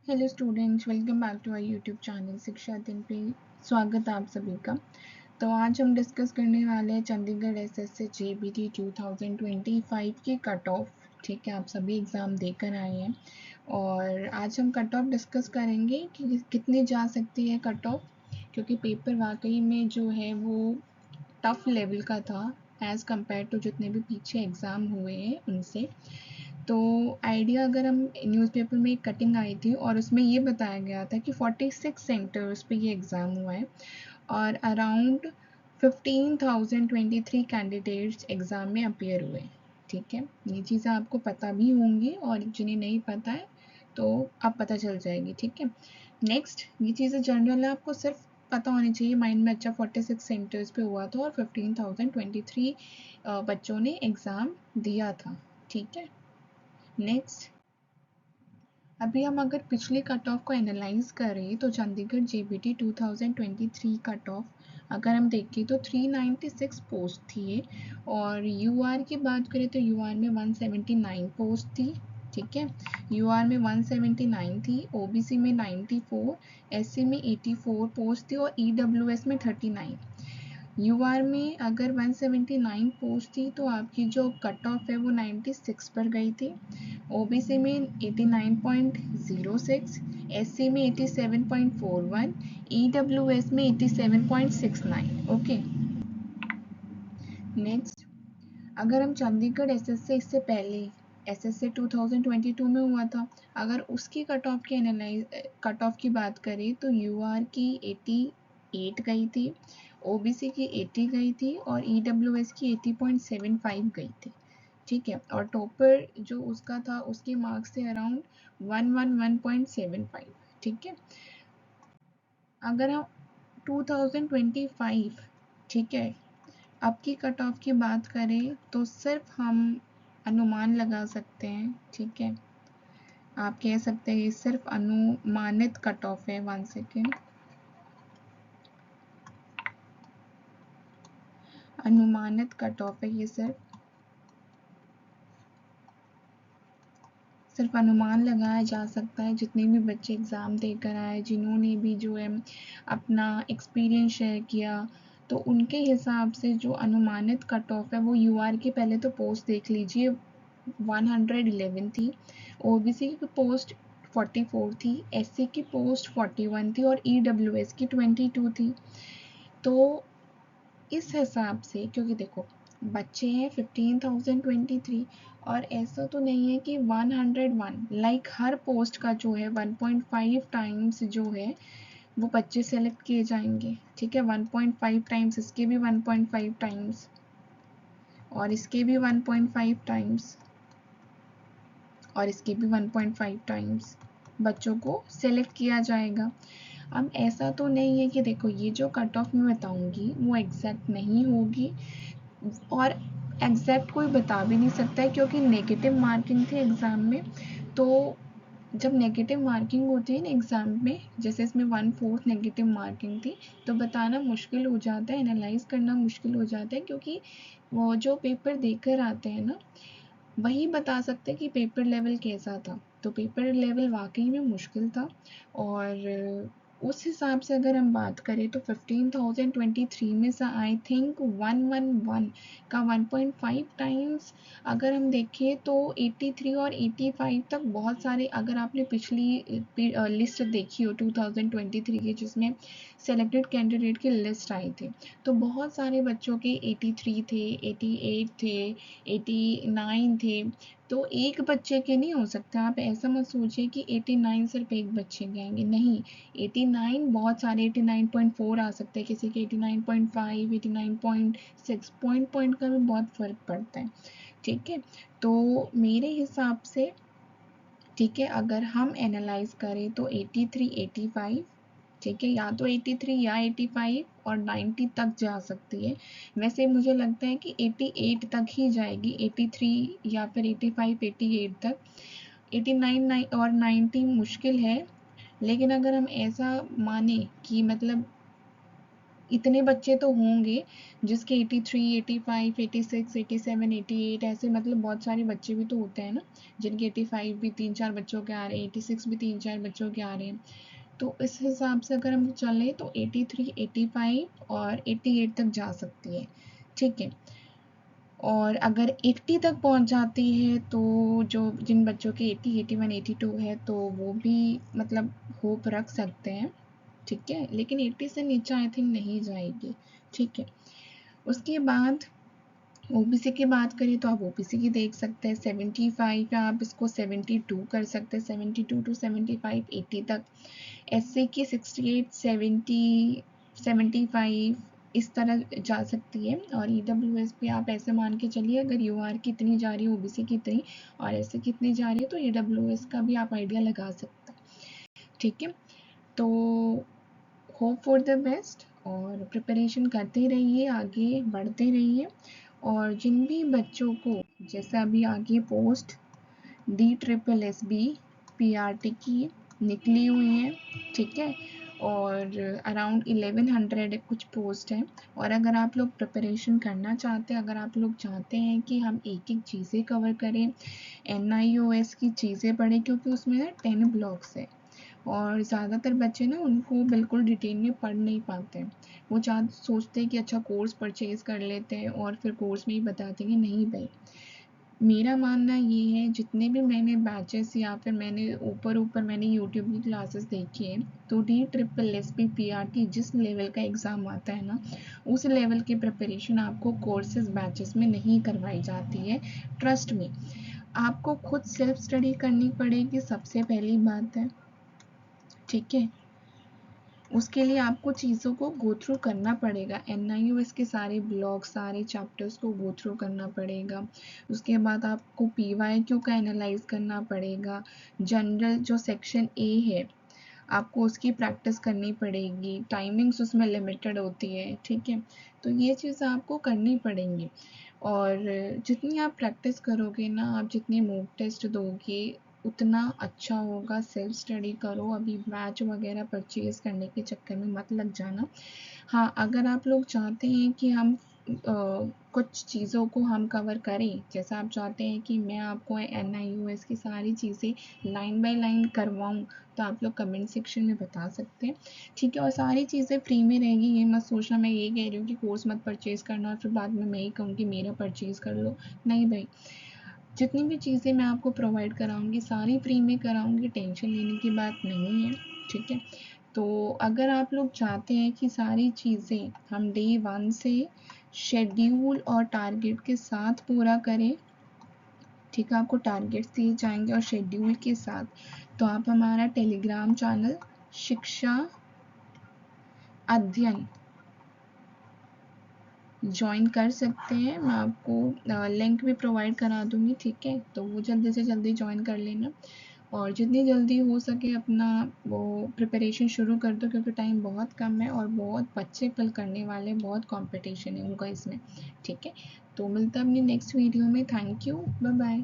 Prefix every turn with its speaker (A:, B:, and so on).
A: Hello students, welcome back to our YouTube channel Shiksha Din पे स्वागत है आप सभी का। तो आज हम डिस्कस करने वाले हैं चंडीगढ़ एसएससी जेबीटी 2025 की कट ऑफ। ठीक है, आप सभी एग्ज़ाम देकर आए हैं और आज हम कट ऑफ डिस्कस करेंगे कि कितनी जा सकती है कट ऑफ, क्योंकि पेपर वाकई में जो है वो टफ लेवल का था एज़ कम्पेयर टू जितने भी पीछे एग्ज़ाम हुए हैं उनसे। तो आइडिया, अगर हम न्यूज़पेपर में एक कटिंग आई थी और उसमें ये बताया गया था कि 46 सेंटर्स पे ये एग्ज़ाम हुआ है और अराउंड 15,023 कैंडिडेट्स एग्ज़ाम में अपीयर हुए। ठीक है, ये चीज़ें आपको पता भी होंगी और जिन्हें नहीं पता है तो अब पता चल जाएगी। ठीक है, नेक्स्ट, ये चीज़ें जनरल है, आपको सिर्फ पता होनी चाहिए माइंड में। अच्छा, 46 सेंटर्स पे हुआ था और 15,023 बच्चों ने एग्ज़ाम दिया था। ठीक है, नेक्स्ट, अभी हम अगर पिछले कट ऑफ को एनालाइज करें तो चंडीगढ़ जेबीटी 2023 कट ऑफ अगर हम देखें तो 396 पोस्ट थी और यूआर की बात करें तो यूआर में 179 पोस्ट थी। ठीक है, यूआर में 179 थी, ओबीसी में 94, एससी में 84 पोस्ट थी और ईडब्ल्यूएस में 39। यूआर में अगर 179 पोस्ट थी तो आपकी जो कट ऑफ है वो 96 पर गई थी, ओबीसी में 89.06, एससी में 87.41, ईडब्ल्यूएस में 87.69। ओके, नेक्स्ट, अगर हम चंडीगढ़ एसएससी इससे पहले एसएससी 2022 में हुआ था, अगर उसकी कट ऑफ की बात करें तो यूआर की 88 गई थी, ओबीसी की 80 गई थी और ईडब्ल्यूएस की 80.75 गई थी। ठीक है, और टॉपर जो उसका था उसके मार्क्स थे अराउंड 111.75। ठीक है, अगर हम 2025, ठीक है, अब की कट ऑफ की बात करें तो सिर्फ हम अनुमान लगा सकते हैं। ठीक है, आप कह सकते हैं ये सिर्फ अनुमानित कट ऑफ है। 1 सेकेंड, अनुमानित कट ऑफ है, ये सिर्फ अनुमान लगाया जा सकता है। जितने भी बच्चे एग्ज़ाम देकर आए, जिन्होंने भी जो है अपना एक्सपीरियंस शेयर किया, तो उनके हिसाब से जो अनुमानित कट ऑफ है वो यूआर की पहले तो पोस्ट देख लीजिए 111 थी, ओबीसी की पोस्ट 44 थी, एससी की पोस्ट 41 थी और ईडब्ल्यूएस की 22 थी। तो इस हिसाब से, क्योंकि देखो बच्चे हैं 15,023 और ऐसा तो नहीं है कि 101, लाइक हर पोस्ट का जो है 1.5 टाइम्स जो है वो बच्चे सेलेक्ट किए जाएंगे। ठीक है, 1.5 टाइम्स, इसके भी 1.5 टाइम्स और इसके भी 1.5 टाइम्स और इसके भी 1.5 टाइम्स बच्चों को सेलेक्ट किया जाएगा। अब ऐसा तो नहीं है कि देखो ये जो कट ऑफ मैं बताऊंगी वो एग्जैक्ट नहीं होगी और एग्जैक्ट कोई बता भी नहीं सकता है, क्योंकि नेगेटिव मार्किंग थी एग्ज़ाम में। तो जब नेगेटिव मार्किंग होती है ना एग्ज़ाम में, जैसे इसमें 1/4 नेगेटिव मार्किंग थी, तो बताना मुश्किल हो जाता है, एनालाइज करना मुश्किल हो जाता है, क्योंकि वो जो पेपर देकर आते हैं ना वही बता सकते हैं कि पेपर लेवल कैसा था। तो पेपर लेवल वाकई में मुश्किल था और उस हिसाब से अगर हम बात करें तो 15,023 में से आई थिंक 111 का 1.5 टाइम्स अगर हम देखें तो 83 और 85 तक बहुत सारे, अगर आपने पिछली लिस्ट देखी हो 2023 की जिसमें सेलेक्टेड कैंडिडेट की लिस्ट आई थी, तो बहुत सारे बच्चों के 83 थे, 88 थे, 89 थे। तो एक बच्चे के नहीं हो सकता, आप ऐसा मत सोचिए कि 89 सिर्फ एक बच्चे के आएंगे, नहीं, 89 बहुत सारे, 89.4 आ सकते हैं किसी के, 89.5, 89.6, पॉइंट का भी बहुत फ़र्क पड़ता है। ठीक है, तो मेरे हिसाब से, ठीक है, अगर हम एनालाइज करें तो 83, 85, ठीक है, या तो 83 या 85 और 90 तक जा सकती है। वैसे मुझे लगता है कि 88 तक ही जाएगी, 83 या फिर 85, 88 तक। 89 और 90 मुश्किल है, लेकिन अगर हम ऐसा माने कि मतलब इतने बच्चे तो होंगे जिसके 83, 85, 86, 87, 88 ऐसे, मतलब बहुत सारे बच्चे भी तो होते हैं ना जिनके 85 भी 3-4 बच्चों के आ रहे हैं, 86 भी 3-4 बच्चों के आ रहे हैं। तो इस हिसाब से अगर हम चलें तो 83, 85 और 88 तक जा सकती है, ठीक है। और अगर 80 तक पहुंच जाती है तो जो जिन बच्चों के 80, 81, 82 है तो वो भी मतलब होप रख सकते हैं, ठीक है। लेकिन 80 से नीचे आई थिंक नहीं जाएगी, ठीक है। उसके बाद ओबीसी की बात करें तो आप ओबीसी की देख सकते हैं 75 या आप इसको 72 कर सकते हैं, 72 टू 75, 80 तक। एससी की 68, 70, 75 इस तरह जा सकती है। और ईडब्ल्यूएस पे आप ऐसे मान के चलिए, अगर यूआर की इतनी जा रही है, ओबीसी की इतनी और एससी की इतनी जा रही है, तो ईडब्ल्यूएस का भी आप आइडिया लगा सकते हैं, ठीक है। तो होप फॉर द बेस्ट और प्रिपरेशन करते रहिए, आगे बढ़ते रहिए। और जिन भी बच्चों को जैसे अभी आगे पोस्ट DSSB PRT की निकली हुई हैं, ठीक है। और अराउंड 1100 कुछ पोस्ट हैं। और अगर आप लोग प्रिपरेशन करना चाहते हैं, अगर आप लोग चाहते हैं कि हम एक एक चीज़ें कवर करें, NIOS की चीज़ें पढ़ें, क्योंकि उसमें ना 10 ब्लॉक्स है और ज़्यादातर बच्चे ना उनको बिल्कुल डिटेल में पढ़ नहीं पाते हैं। वो सोचते हैं कि अच्छा कोर्स परचेज़ कर लेते हैं और फिर कोर्स में ही बताते हैं कि नहीं भाई। मेरा मानना ये है, जितने भी मैंने बैचेस या फिर मैंने ऊपर मैंने यूट्यूब की क्लासेस देखी हैं, तो DSSB PRT जिस लेवल का एग्ज़ाम आता है ना, उस लेवल की प्रिपरेशन आपको कोर्सेज बैचेस में नहीं करवाई जाती है। ट्रस्ट में आपको खुद सेल्फ स्टडी करनी पड़ेगी, सबसे पहली बात है, ठीक है। उसके लिए आपको चीज़ों को गो थ्रू करना पड़ेगा, NIOS के सारे ब्लॉग, सारे चैप्टर्स को गो थ्रू करना पड़ेगा। उसके बाद आपको PYQ का एनालाइज करना पड़ेगा। जनरल जो सेक्शन A है, आपको उसकी प्रैक्टिस करनी पड़ेगी, टाइमिंग्स उसमें लिमिटेड होती है, ठीक है। तो ये चीज़ें आपको करनी पड़ेंगी। और जितनी आप प्रैक्टिस करोगे ना, आप जितने मॉक टेस्ट दोगे उतना अच्छा होगा। सेल्फ स्टडी करो, अभी बैच वगैरह परचेज़ करने के चक्कर में मत लग जाना। हाँ, अगर आप लोग चाहते हैं कि हम कुछ चीज़ों को हम कवर करें, जैसा आप चाहते हैं कि मैं आपको NIOS की सारी चीज़ें लाइन बाय लाइन करवाऊँ, तो आप लोग कमेंट सेक्शन में बता सकते हैं, ठीक है। और सारी चीज़ें फ्री में रहेंगी, ये मत सोचना मैं ये कह रही हूँ कि कोर्स मत परचेज़ करना और फिर बाद में मैं ही कहूँ कि मेरा परचेज़ कर लो। नहीं भाई, जितनी भी चीज़ें मैं आपको प्रोवाइड कराऊंगी सारी फ्री में कराऊंगी, टेंशन लेने की बात नहीं है, ठीक है। तो अगर आप लोग चाहते हैं कि सारी चीज़ें हम डे 1 से शेड्यूल और टारगेट के साथ पूरा करें, ठीक है, आपको टारगेट्स दिए जाएंगे और शेड्यूल के साथ, तो आप हमारा टेलीग्राम चैनल शिक्षा अध्ययन ज्वाइन कर सकते हैं। मैं आपको लिंक भी प्रोवाइड करा दूंगी, ठीक है। तो वो जल्दी से जल्दी ज्वाइन कर लेना और जितनी जल्दी हो सके अपना वो प्रिपरेशन शुरू कर दो, क्योंकि टाइम बहुत कम है और बहुत बच्चे कल करने वाले, बहुत कंपटीशन है उनका इसमें, ठीक है। तो मिलता है अपनी नेक्स्ट वीडियो में। Thank you, bye bye.